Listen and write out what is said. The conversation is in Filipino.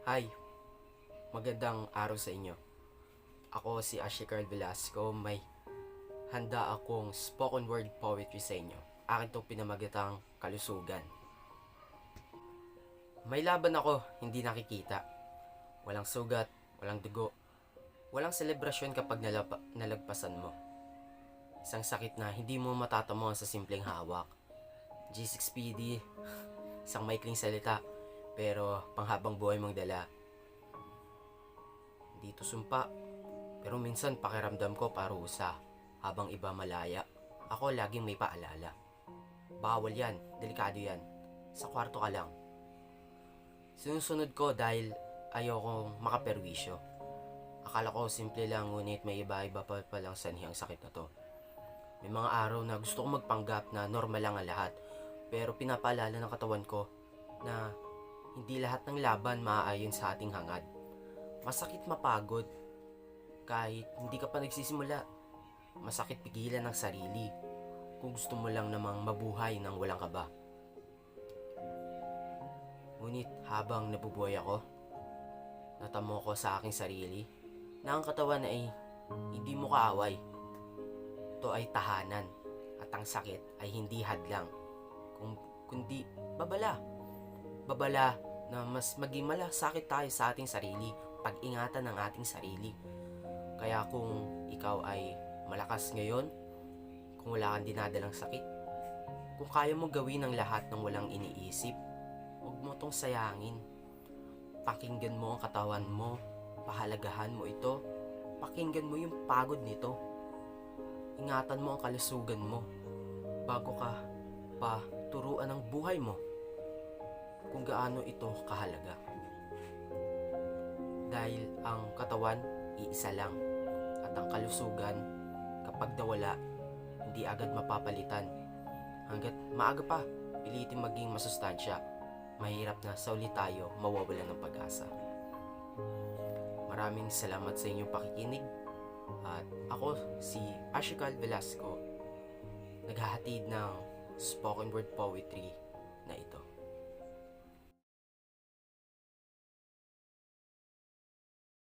Hi, magandang araw sa inyo. Ako si Ashley Carl Velasco. May handa akong spoken word poetry sa inyo. Akin itong pinamagatang kalusugan. May laban ako, hindi nakikita. Walang sugat, walang dugo. Walang selebrasyon kapag nalagpasan mo. Isang sakit na hindi mo matatamo sa simpleng hawak. G6PD, isang maikling salita, pero panghabang buhay mong dala. Dito sumpa, pero minsan pakiramdam ko parusa. Habang iba malaya, ako laging may paalala. Bawal yan, delikado yan. Sa kwarto ka lang. Sinusunod ko dahil ayokong makaperwisyo. Akala ko simple lang, ngunit may iba-iba pa palang sanhi ang sakit na to. May mga araw na gusto ko magpanggap na normal lang ang lahat, pero pinapaalala ng katawan ko na hindi lahat ng laban maaayon sa ating hangad. Masakit mapagod kahit hindi ka pa nagsisimula. Masakit pigilan ng sarili kung gusto mo lang namang mabuhay ng walang kaba. Ngunit habang nabubuhay ako, natamo ko sa aking sarili na ang katawan ay hindi mo kaaway. Ito ay tahanan at ang sakit ay hindi hadlang, kundi babala. Babala na mas maging malasakit tayo sa ating sarili, pag-ingatan ng ating sarili. Kaya kung ikaw ay malakas ngayon, kung wala kang dinadalang sakit, kung kaya mo gawin ang lahat ng walang iniisip, huwag mo tong sayangin. Pakinggan mo ang katawan mo, pahalagahan mo ito, pakinggan mo yung pagod nito. Ingatan mo ang kalusugan mo bago ka pa turuan ng buhay mo kung gaano ito kahalaga. Dahil ang katawan, iisa lang, at ang kalusugan, kapag nawala, hindi agad mapapalitan. Hanggat maaga pa, pilitin maging masustansya. Mahirap na sa uli tayo mawawalan ng pag-asa. Maraming salamat sa inyong pakikinig. At ako si Ashical Velasco, naghahatid ng spoken word poetry na ito.